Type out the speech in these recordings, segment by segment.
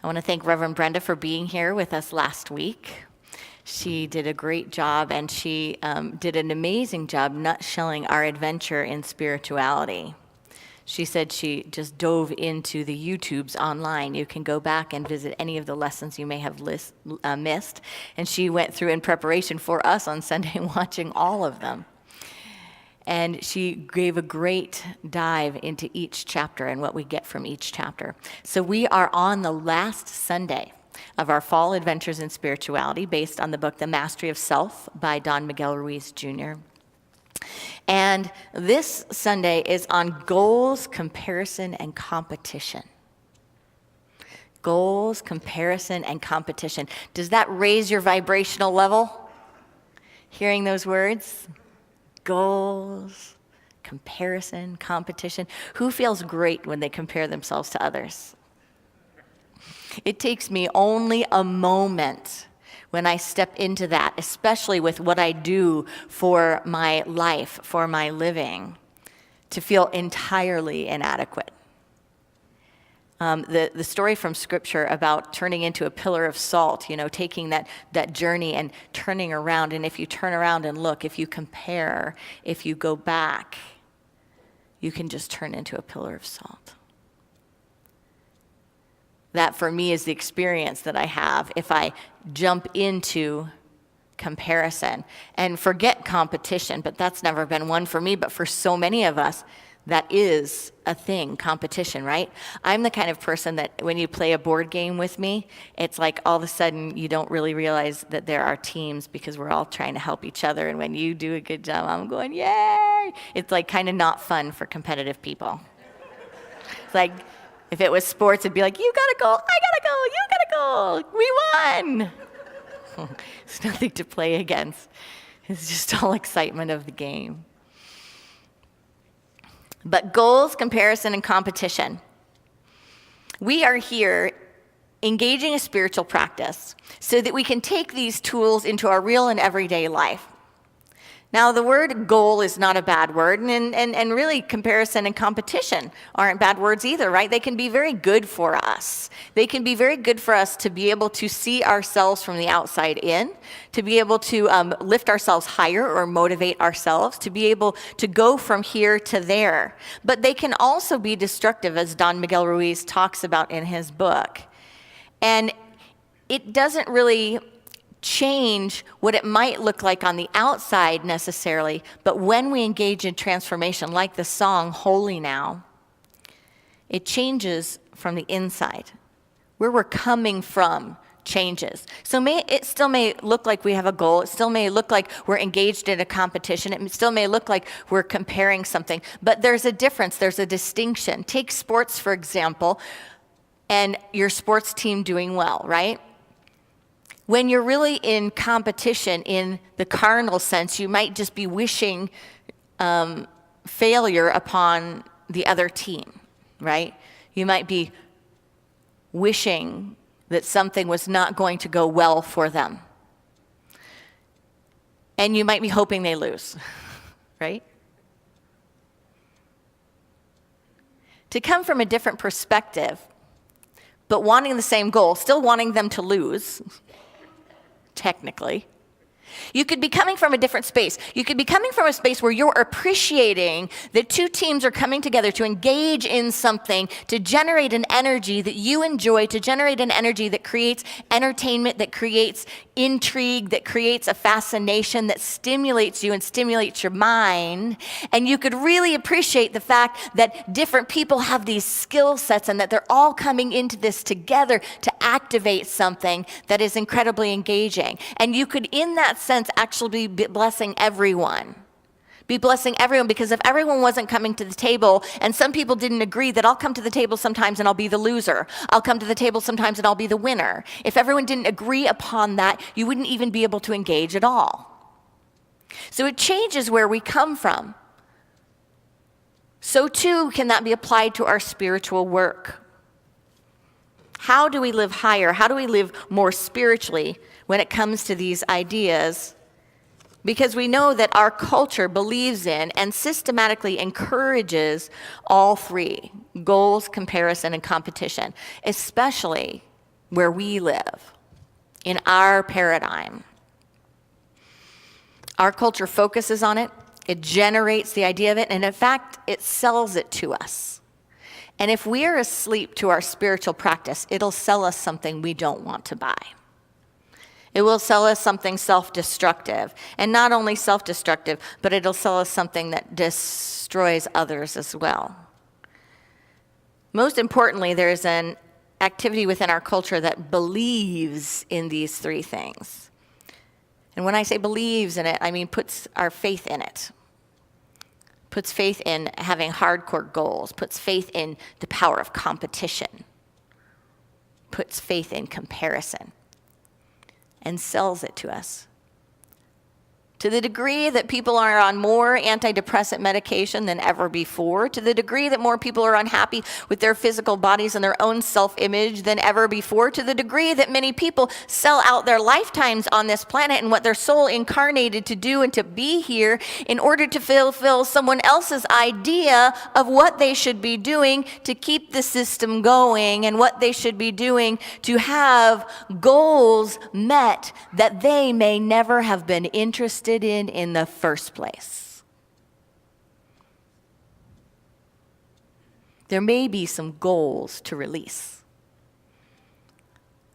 I want to thank Reverend Brenda for being here with us last week. She did a great job, and she did an amazing job nutshelling our adventure in spirituality. She said she just dove into the YouTubes online. You can go back and visit any of the lessons you may have missed. And she went through in preparation for us on Sunday watching all of them. And she gave a great dive into each chapter and what we get from each chapter. So we are on the last Sunday of our Fall Adventures in Spirituality, based on the book The Mastery of Self by Don Miguel Ruiz Jr. And this Sunday is on goals, comparison, and competition. Goals, comparison, and competition. Does that raise your vibrational level? Hearing those words? Goals, comparison, competition. Who feels great when they compare themselves to others? It takes me only a moment when I step into that, especially with what I do for my life, for my living, to feel entirely inadequate. The story from Scripture about turning into a pillar of salt, taking that journey and turning around. And if you turn around and look, if you compare, if you go back, you can just turn into a pillar of salt. That, for me, is the experience that I have if I jump into comparison and forget competition. But that's never been one for me. But for so many of us, that is a thing, competition, right? I'm the kind of person that when you play a board game with me, it's like all of a sudden you don't really realize that there are teams because we're all trying to help each other. And when you do a good job, I'm going, yay! It's like kind of not fun for competitive people. It's like, if it was sports, it'd be like, you gotta go, I gotta go, you gotta go, we won. It's nothing to play against. It's just all excitement of the game. But goals, comparison, and competition. We are here engaging a spiritual practice so that we can take these tools into our real and everyday life. Now, the word goal is not a bad word, and really comparison and competition aren't bad words either, right? They can be very good for us. They can be very good for us to be able to see ourselves from the outside in, to be able to lift ourselves higher or motivate ourselves, to be able to go from here to there. But they can also be destructive, as Don Miguel Ruiz talks about in his book. And it doesn't really change what it might look like on the outside necessarily, but when we engage in transformation, like the song Holy Now, it changes from the inside. Where we're coming from changes. So it still may look like we have a goal. It still may look like we're engaged in a competition. It still may look like we're comparing something, but there's a difference. There's a distinction. Take sports, for example, and your sports team doing well, right? When you're really in competition in the carnal sense, you might just be wishing failure upon the other team, right? You might be wishing that something was not going to go well for them. And you might be hoping they lose, right? To come from a different perspective, but wanting the same goal, still wanting them to lose, technically. You could be coming from a different space. You could be coming from a space where you're appreciating that two teams are coming together to engage in something, to generate an energy that you enjoy, to generate an energy that creates entertainment, that creates intrigue, that creates a fascination, that stimulates you and stimulates your mind. And you could really appreciate the fact that different people have these skill sets and that they're all coming into this together to activate something that is incredibly engaging. And you could, in that sense, actually be blessing everyone. Be blessing everyone, because if everyone wasn't coming to the table and some people didn't agree that I'll come to the table sometimes and I'll be the loser, I'll come to the table sometimes and I'll be the winner. If everyone didn't agree upon that, you wouldn't even be able to engage at all. So it changes where we come from. So too can that be applied to our spiritual work. How do we live higher? How do we live more spiritually when it comes to these ideas? Because we know that our culture believes in and systematically encourages all three: goals, comparison, and competition, especially where we live, in our paradigm. Our culture focuses on it. It generates the idea of it, and in fact, it sells it to us. And if we are asleep to our spiritual practice, it'll sell us something we don't want to buy. It will sell us something self-destructive. And not only self-destructive, but it'll sell us something that destroys others as well. Most importantly, there's an activity within our culture that believes in these three things. And when I say believes in it, I mean puts our faith in it. Puts faith in having hardcore goals. Puts faith in the power of competition. Puts faith in comparison. And sells it to us. To the degree that people are on more antidepressant medication than ever before, to the degree that more people are unhappy with their physical bodies and their own self-image than ever before, to the degree that many people sell out their lifetimes on this planet and what their soul incarnated to do and to be here in order to fulfill someone else's idea of what they should be doing to keep the system going and what they should be doing to have goals met that they may never have been interested in the first place. There may be some goals to release.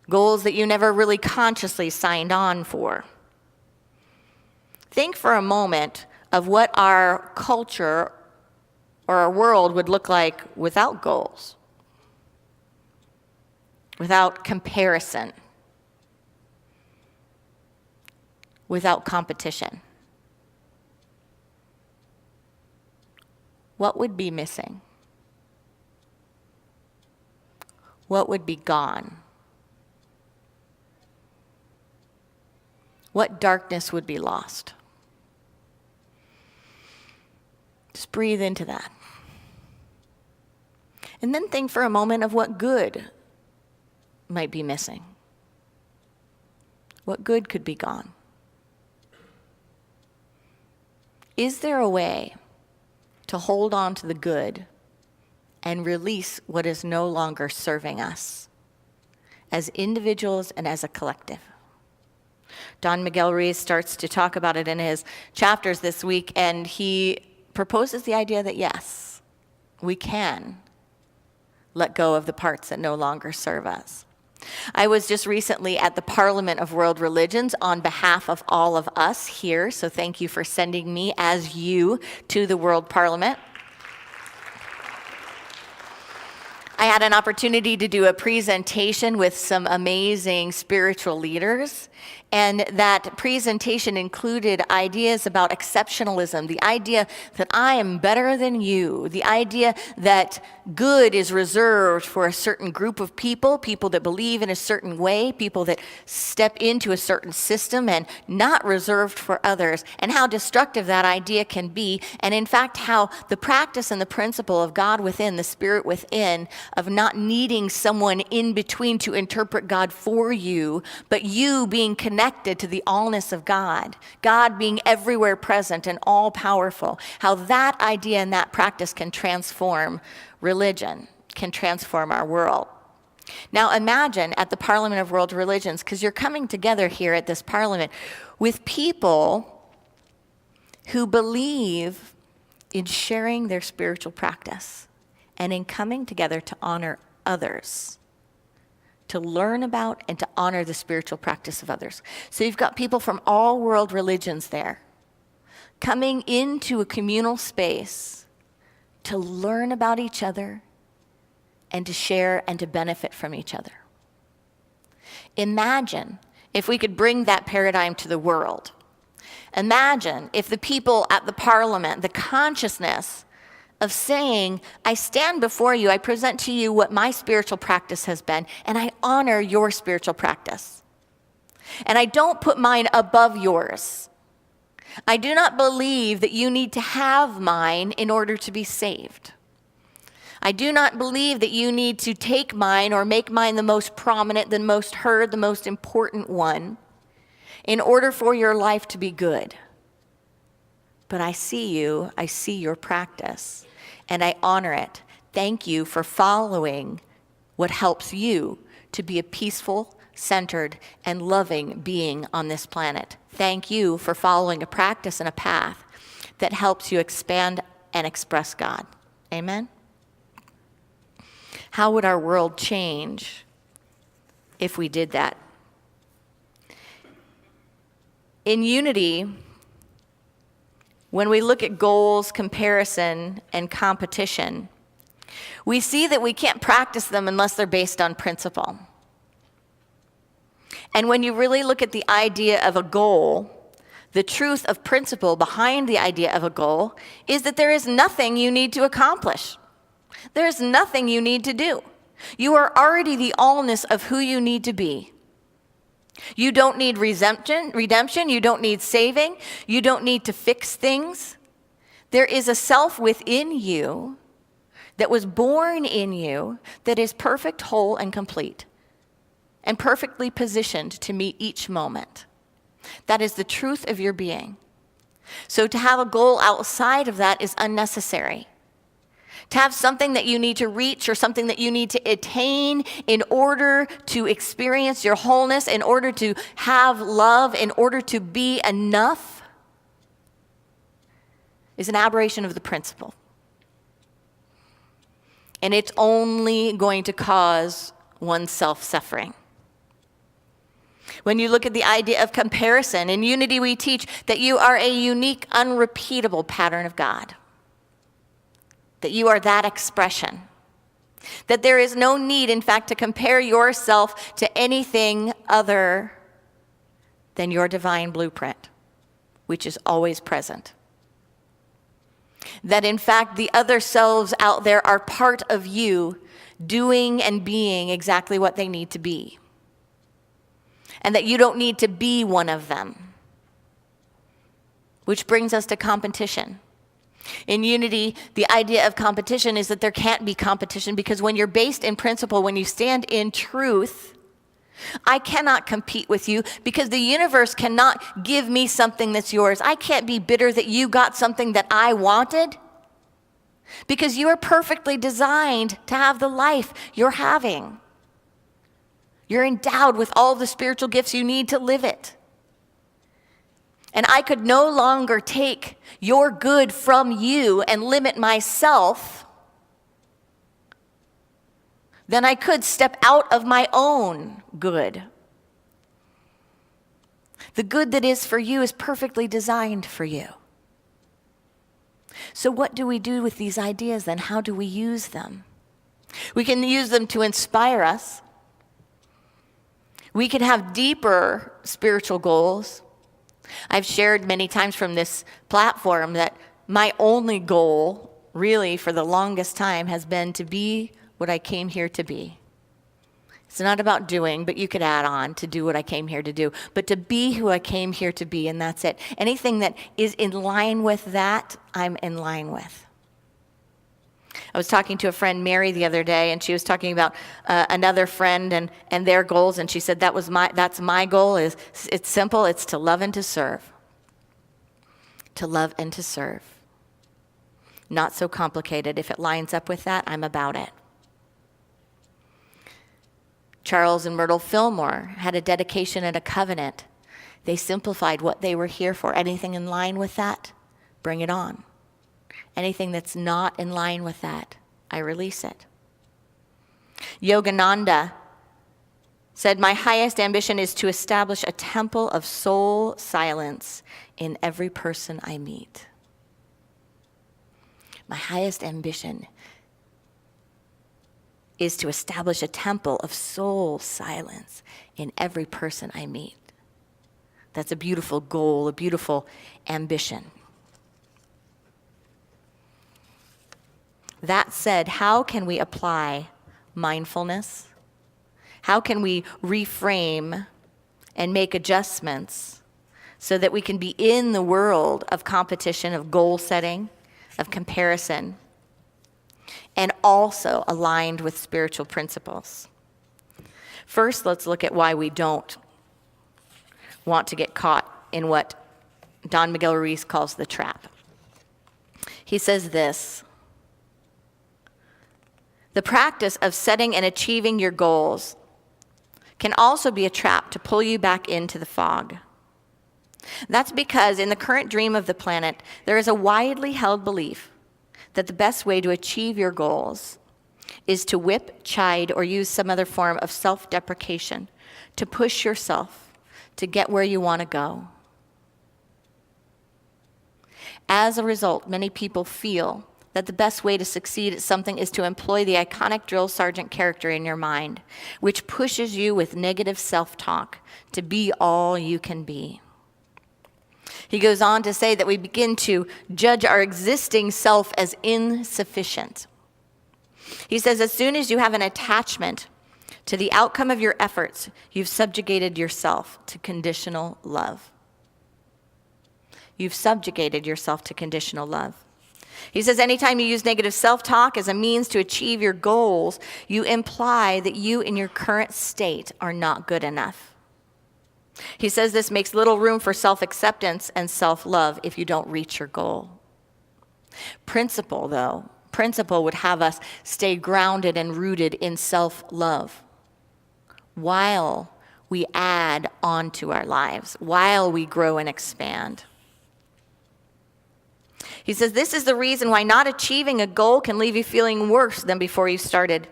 Goals that you never really consciously signed on for. Think for a moment of what our culture or our world would look like without goals, without comparison, without competition. What would be missing? What would be gone? What darkness would be lost? Just breathe into that. And then think for a moment of what good might be missing. What good could be gone? Is there a way to hold on to the good and release what is no longer serving us as individuals and as a collective? Don Miguel Ruiz starts to talk about it in his chapters this week, and he proposes the idea that yes, we can let go of the parts that no longer serve us. I was just recently at the Parliament of World Religions on behalf of all of us here, so thank you for sending me as you to the World Parliament. I had an opportunity to do a presentation with some amazing spiritual leaders, and that presentation included ideas about exceptionalism, the idea that I am better than you, the idea that good is reserved for a certain group of people, people that believe in a certain way, people that step into a certain system, and not reserved for others, and how destructive that idea can be, and in fact how the practice and the principle of God within, the Spirit within, of not needing someone in between to interpret God for you, but you being connected to the allness of God, God being everywhere present and all-powerful, how that idea and that practice can transform religion, can transform our world. Now imagine at the Parliament of World Religions, because you're coming together here at this parliament with people who believe in sharing their spiritual practice and in coming together to honor others, to learn about and to honor the spiritual practice of others. So you've got people from all world religions there coming into a communal space to learn about each other and to share and to benefit from each other. Imagine if we could bring that paradigm to the world. Imagine if the people at the parliament, the consciousness of saying, I stand before you, I present to you what my spiritual practice has been, and I honor your spiritual practice. And I don't put mine above yours. I do not believe that you need to have mine in order to be saved. I do not believe that you need to take mine or make mine the most prominent, the most heard, the most important one in order for your life to be good. But I see you, I see your practice, and I honor it. Thank you for following what helps you to be a peaceful, centered, and loving being on this planet. Thank you for following a practice and a path that helps you expand and express God. Amen? How would our world change if we did that? In unity, when we look at goals, comparison, and competition, we see that we can't practice them unless they're based on principle. And when you really look at the idea of a goal, the truth of principle behind the idea of a goal is that there is nothing you need to accomplish. There is nothing you need to do. You are already the allness of who you need to be. You don't need redemption. You don't need saving. You don't need to fix things. There is a self within you that was born in you that is perfect, whole, and complete, and perfectly positioned to meet each moment. That is the truth of your being. So to have a goal outside of that is unnecessary. To have something that you need to reach or something that you need to attain in order to experience your wholeness, in order to have love, in order to be enough, is an aberration of the principle. And it's only going to cause oneself suffering. When you look at the idea of comparison, in unity we teach that you are a unique, unrepeatable pattern of God. That you are that expression. That there is no need, in fact, to compare yourself to anything other than your divine blueprint, which is always present. That, in fact, the other selves out there are part of you doing and being exactly what they need to be. And that you don't need to be one of them. Which brings us to competition. In unity, the idea of competition is that there can't be competition because when you're based in principle, when you stand in truth, I cannot compete with you because the universe cannot give me something that's yours. I can't be bitter that you got something that I wanted because you are perfectly designed to have the life you're having. You're endowed with all the spiritual gifts you need to live it. And I could no longer take your good from you and limit myself than I could step out of my own good. The good that is for you is perfectly designed for you. So what do we do with these ideas then? How do we use them? We can use them to inspire us. We can have deeper spiritual goals. I've shared many times from this platform that my only goal, really for the longest time, has been to be what I came here to be. It's not about doing, but you could add on to do what I came here to do, but to be who I came here to be, and that's it. Anything that is in line with that, I'm in line with. I was talking to a friend, Mary, the other day, and she was talking about another friend and their goals, and she said, that's my goal. It's simple. It's to love and to serve. To love and to serve. Not so complicated. If it lines up with that, I'm about it. Charles and Myrtle Fillmore had a dedication and a covenant. They simplified what they were here for. Anything in line with that, bring it on. Anything that's not in line with that, I release it. Yogananda said, my highest ambition is to establish a temple of soul silence in every person I meet. My highest ambition is to establish a temple of soul silence in every person I meet. That's a beautiful goal, a beautiful ambition. That said, how can we apply mindfulness? How can we reframe and make adjustments so that we can be in the world of competition, of goal setting, of comparison, and also aligned with spiritual principles? First, let's look at why we don't want to get caught in what Don Miguel Ruiz calls the trap. He says this: the practice of setting and achieving your goals can also be a trap to pull you back into the fog. That's because in the current dream of the planet, there is a widely held belief that the best way to achieve your goals is to whip, chide, or use some other form of self-deprecation to push yourself to get where you want to go. As a result, many people feel that the best way to succeed at something is to employ the iconic drill sergeant character in your mind, which pushes you with negative self-talk to be all you can be. He goes on to say that we begin to judge our existing self as insufficient. He says, as soon as you have an attachment to the outcome of your efforts, you've subjugated yourself to conditional love. You've subjugated yourself to conditional love. He says, anytime you use negative self-talk as a means to achieve your goals, you imply that you in your current state are not good enough. He says this makes little room for self-acceptance and self-love if you don't reach your goal. Principle would have us stay grounded and rooted in self-love while we add on to our lives, while we grow and expand. He says this is the reason why not achieving a goal can leave you feeling worse than before you started.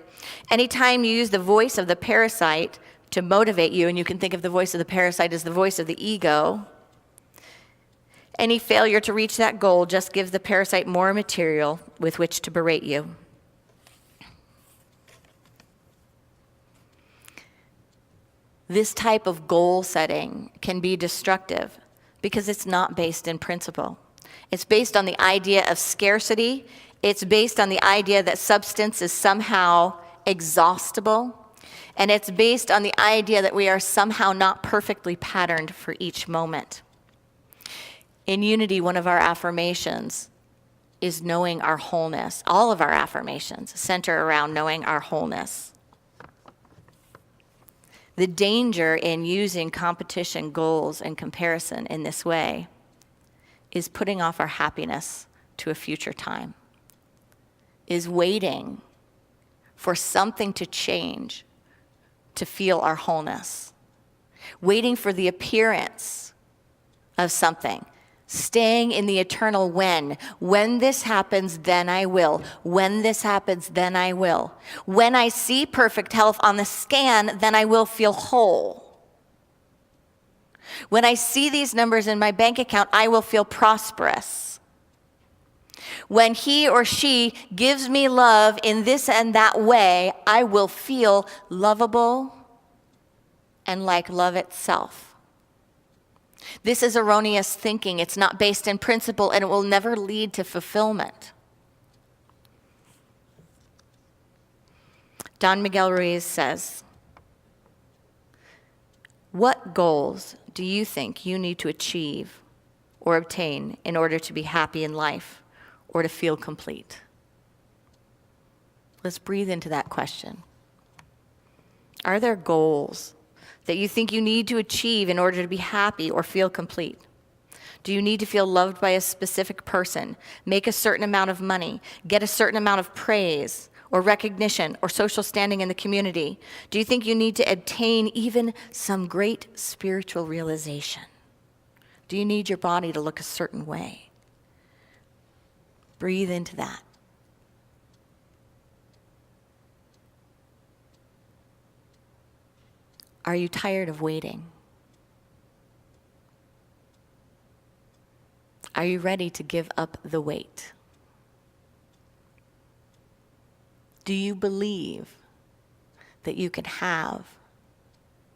Anytime you use the voice of the parasite to motivate you, and you can think of the voice of the parasite as the voice of the ego, any failure to reach that goal just gives the parasite more material with which to berate you. This type of goal setting can be destructive because it's not based in principle. It's based on the idea of scarcity. It's based on the idea that substance is somehow exhaustible. And it's based on the idea that we are somehow not perfectly patterned for each moment. In Unity, one of our affirmations is knowing our wholeness. All of our affirmations center around knowing our wholeness. The danger in using competition, goals, and comparison in this way is putting off our happiness to a future time, is waiting for something to change to feel our wholeness, waiting for the appearance of something, staying in the eternal when. When this happens, then I will. When this happens, then I will. When I see perfect health on the scan, then I will feel whole. When I see these numbers in my bank account, I will feel prosperous. When he or she gives me love in this and that way, I will feel lovable and like love itself. This is erroneous thinking. It's not based in principle, and it will never lead to fulfillment. Don Miguel Ruiz says, what goals do you think you need to achieve or obtain in order to be happy in life or to feel complete? Let's breathe into that question. Are there goals that you think you need to achieve in order to be happy or feel complete? Do you need to feel loved by a specific person, make a certain amount of money, get a certain amount of praise or recognition or social standing in the community? Do you think you need to obtain even some great spiritual realization? Do you need your body to look a certain way? Breathe into that. Are you tired of waiting? Are you ready to give up the wait? Do you believe that you can have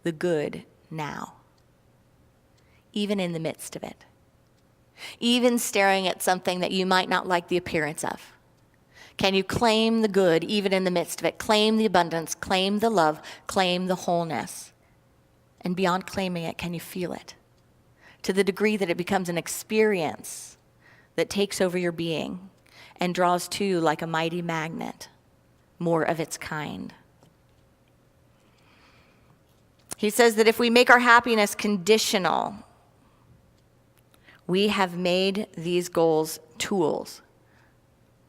the good now, even in the midst of it? Even staring at something that you might not like the appearance of. Can you claim the good even in the midst of it? Claim the abundance, claim the love, claim the wholeness. And beyond claiming it, can you feel it? To the degree that it becomes an experience that takes over your being and draws to you like a mighty magnet, more of its kind. He says that if we make our happiness conditional, we have made these goals tools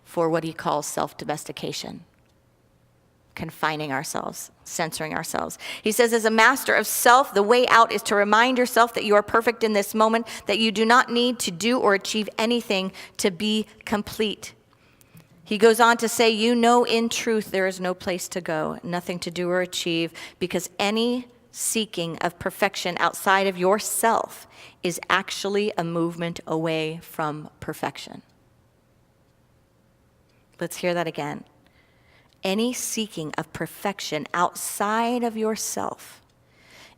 for what he calls self-domestication. confining ourselves, censoring ourselves. He says, as a master of self, the way out is to remind yourself that you are perfect in this moment, that you do not need to do or achieve anything to be complete. He goes on to say, you know in truth there is no place to go, nothing to do or achieve, because any seeking of perfection outside of yourself is actually a movement away from perfection. Let's hear that again. Any seeking of perfection outside of yourself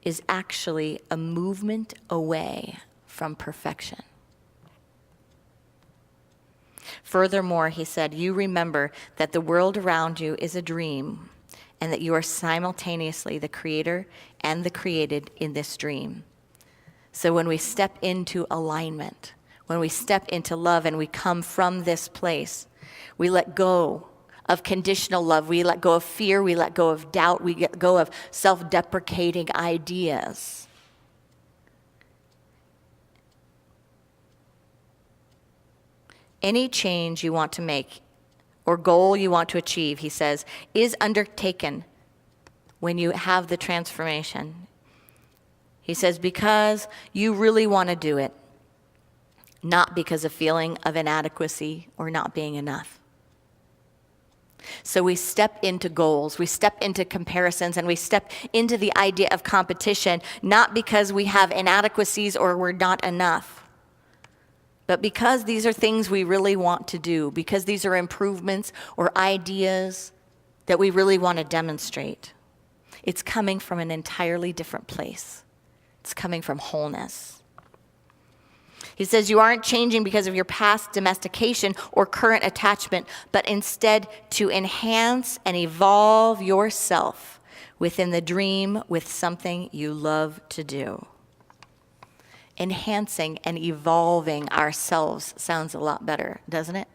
is actually a movement away from perfection. Furthermore, he said, you remember that the world around you is a dream and that you are simultaneously the creator and the created in this dream. So when we step into alignment, when we step into love and we come from this place, we let go of conditional love. We let go of fear. We let go of doubt. We let go of self-deprecating ideas. Any change you want to make or goal you want to achieve, he says, is undertaken when you have the transformation. He says, because you really want to do it, not because of feeling of inadequacy or not being enough. So we step into goals, we step into comparisons, and we step into the idea of competition, not because we have inadequacies or we're not enough, but because these are things we really want to do, because these are improvements or ideas that we really want to demonstrate. It's coming from an entirely different place. It's coming from wholeness. He says you aren't changing because of your past domestication or current attachment, but instead to enhance and evolve yourself within the dream with something you love to do. Enhancing and evolving ourselves sounds a lot better, doesn't it?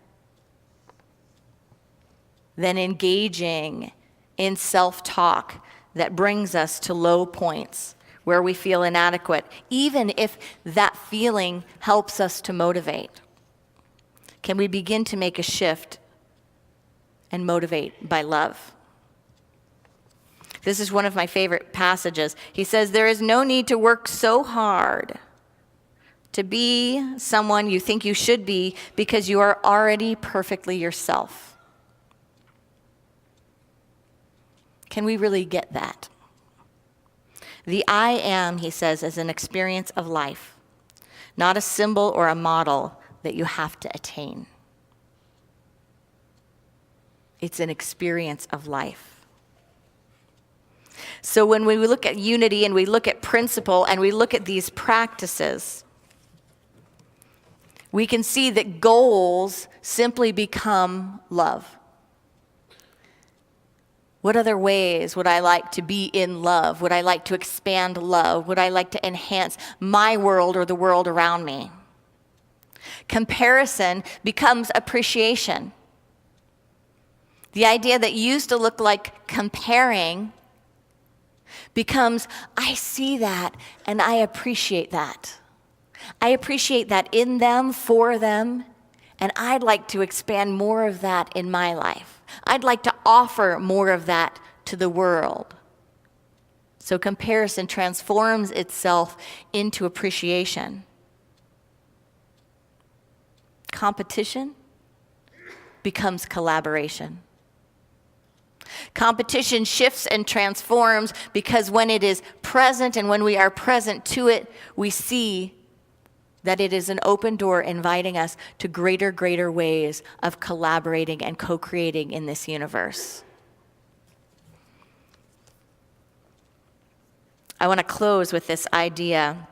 Than engaging in self-talk that brings us to low points where we feel inadequate, even if that feeling helps us to motivate. Can we begin to make a shift and motivate by love? This is one of my favorite passages. He says, there is no need to work so hard to be someone you think you should be because you are already perfectly yourself. Can we really get that? The I am, he says, is an experience of life, not a symbol or a model that you have to attain. It's an experience of life. So when we look at unity and we look at principle and we look at these practices, we can see that goals simply become love. What other ways would I like to be in love? Would I like to expand love? Would I like to enhance my world or the world around me? Comparison becomes appreciation. The idea that used to look like comparing becomes, I see that and I appreciate that. I appreciate that in them, for them, and I'd like to expand more of that in my life. I'd like to offer more of that to the world. So comparison transforms itself into appreciation. Competition becomes collaboration. Competition shifts and transforms because when it is present and when we are present to it, we see that it is an open door inviting us to greater ways of collaborating and co-creating in this universe. I want to close with this idea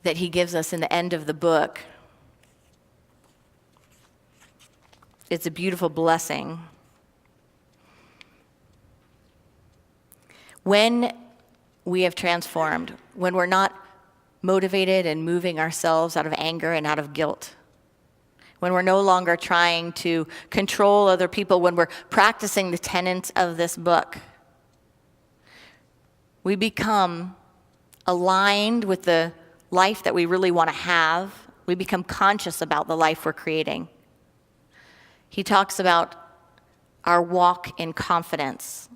that he gives us in the end of the book. It's a beautiful blessing. When we have transformed, when we're not motivated and moving ourselves out of anger and out of guilt, when we're no longer trying to control other people, when we're practicing the tenets of this book, we become aligned with the life that we really want to have. We become conscious about the life we're creating. He talks about our walk in confidence,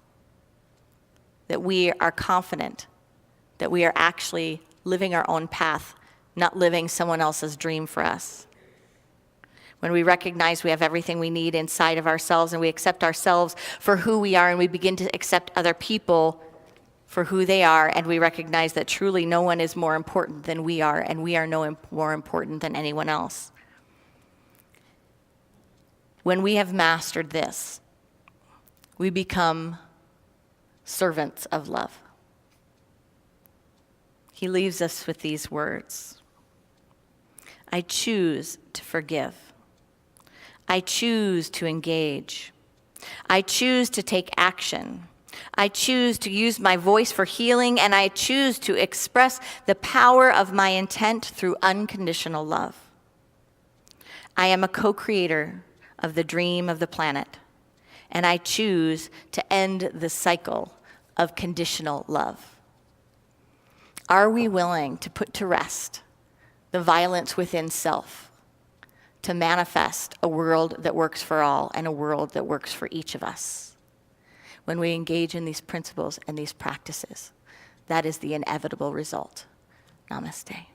that we are confident that we are actually living our own path, not living someone else's dream for us. When we recognize we have everything we need inside of ourselves and we accept ourselves for who we are and we begin to accept other people for who they are, and we recognize that truly no one is more important than we are, and we are no more important than anyone else. When we have mastered this, we become servants of love. He leaves us with these words: I choose to forgive. I choose to engage. I choose to take action. I choose to use my voice for healing, and I choose to express the power of my intent through unconditional love. I am a co-creator of the dream of the planet, and I choose to end the cycle of conditional love. Are we willing to put to rest the violence within self to manifest a world that works for all and a world that works for each of us? When we engage in these principles and these practices, that is the inevitable result. Namaste.